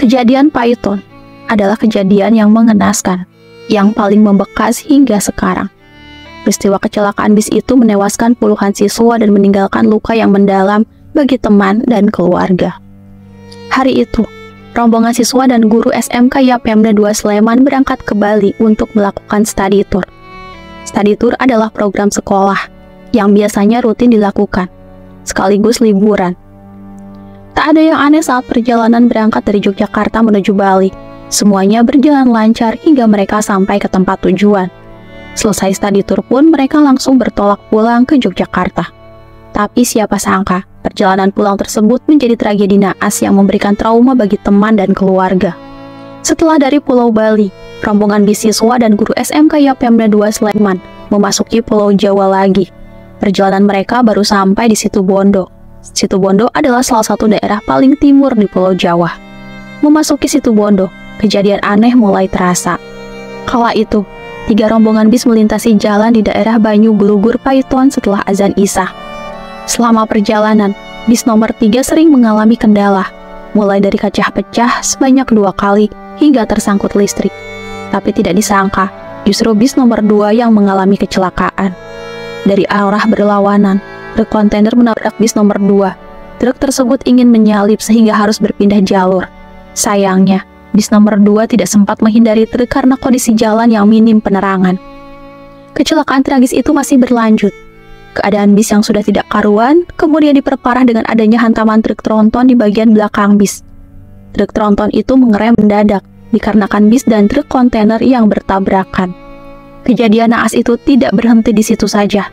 Kejadian Python adalah kejadian yang mengenaskan, yang paling membekas hingga sekarang. Peristiwa kecelakaan bis itu menewaskan puluhan siswa dan meninggalkan luka yang mendalam bagi teman dan keluarga. Hari itu, rombongan siswa dan guru SMK Yapemda 2 Sleman berangkat ke Bali untuk melakukan study tour. Study tour adalah program sekolah yang biasanya rutin dilakukan, sekaligus liburan. Tak ada yang aneh saat perjalanan berangkat dari Yogyakarta menuju Bali. Semuanya berjalan lancar hingga mereka sampai ke tempat tujuan. Selesai study tour pun mereka langsung bertolak pulang ke Yogyakarta. Tapi siapa sangka, perjalanan pulang tersebut menjadi tragedi naas yang memberikan trauma bagi teman dan keluarga. Setelah dari Pulau Bali, rombongan bis siswa dan guru SMK Yapemda 2 Sleman memasuki Pulau Jawa lagi. Perjalanan mereka baru sampai di Situbondo. Situbondo adalah salah satu daerah paling timur di Pulau Jawa. Memasuki Situbondo, kejadian aneh mulai terasa. Kala itu, 3 rombongan bis melintasi jalan di daerah Banyu Glugur Python setelah azan Isya. Selama perjalanan, bis nomor 3 sering mengalami kendala, mulai dari kaca pecah sebanyak 2 kali hingga tersangkut listrik. Tapi tidak disangka, justru bis nomor 2 yang mengalami kecelakaan. Dari arah berlawanan, truk kontainer menabrak bis nomor 2. Truk tersebut ingin menyalip sehingga harus berpindah jalur. Sayangnya, bis nomor 2 tidak sempat menghindari truk karena kondisi jalan yang minim penerangan. Kecelakaan tragis itu masih berlanjut. Keadaan bis yang sudah tidak karuan kemudian diperparah dengan adanya hantaman truk tronton di bagian belakang bis. Truk tronton itu mengerem mendadak dikarenakan bis dan truk kontainer yang bertabrakan. Kejadian naas itu tidak berhenti di situ saja.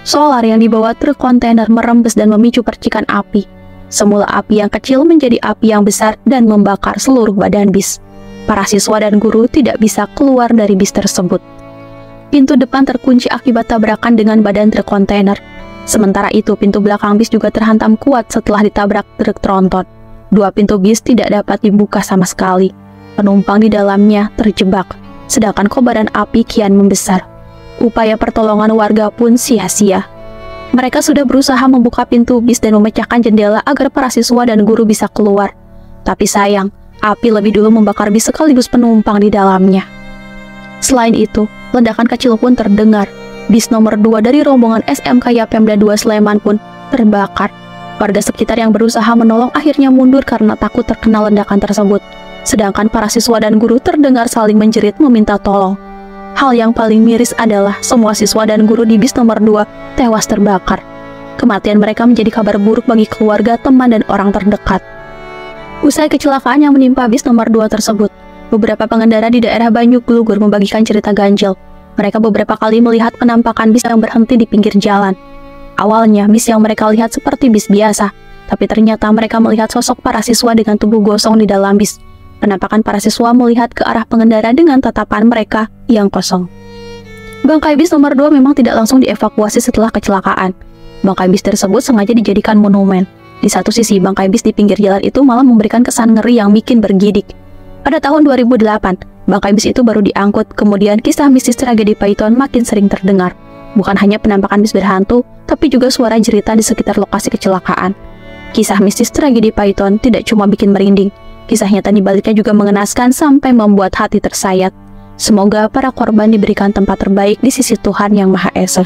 Solar yang dibawa truk kontainer merembes dan memicu percikan api. Semula api yang kecil menjadi api yang besar dan membakar seluruh badan bis. Para siswa dan guru tidak bisa keluar dari bis tersebut. Pintu depan terkunci akibat tabrakan dengan badan truk kontainer. Sementara itu, pintu belakang bis juga terhantam kuat setelah ditabrak truk tronton. 2 pintu bis tidak dapat dibuka sama sekali. Penumpang di dalamnya terjebak, sedangkan kobaran api kian membesar. Upaya pertolongan warga pun sia-sia. Mereka sudah berusaha membuka pintu bis dan memecahkan jendela agar para siswa dan guru bisa keluar. Tapi sayang, api lebih dulu membakar bis sekaligus penumpang di dalamnya. Selain itu, ledakan kecil pun terdengar. Bis nomor 2 dari rombongan SMK Yapemda 2 Sleman pun terbakar. Warga sekitar yang berusaha menolong akhirnya mundur karena takut terkena ledakan tersebut. Sedangkan para siswa dan guru terdengar saling menjerit meminta tolong. Hal yang paling miris adalah semua siswa dan guru di bis nomor 2 tewas terbakar. Kematian mereka menjadi kabar buruk bagi keluarga, teman, dan orang terdekat. Usai kecelakaan yang menimpa bis nomor 2 tersebut, beberapa pengendara di daerah Banyu Glugur membagikan cerita ganjil. Mereka beberapa kali melihat penampakan bis yang berhenti di pinggir jalan. Awalnya, bis yang mereka lihat seperti bis biasa, tapi ternyata mereka melihat sosok para siswa dengan tubuh gosong di dalam bis. Penampakan para siswa melihat ke arah pengendara dengan tatapan mereka yang kosong. Bangkai bis nomor 2 memang tidak langsung dievakuasi setelah kecelakaan. Bangkai bis tersebut sengaja dijadikan monumen. Di satu sisi, bangkai bis di pinggir jalan itu malah memberikan kesan ngeri yang bikin bergidik. Pada tahun 2008, bangkai bis itu baru diangkut, kemudian kisah mistis tragedi Python makin sering terdengar. Bukan hanya penampakan bis berhantu, tapi juga suara jerita di sekitar lokasi kecelakaan. Kisah mistis tragedi Python tidak cuma bikin merinding, kisah nyata di baliknya juga mengenaskan sampai membuat hati tersayat. Semoga para korban diberikan tempat terbaik di sisi Tuhan Yang Maha Esa.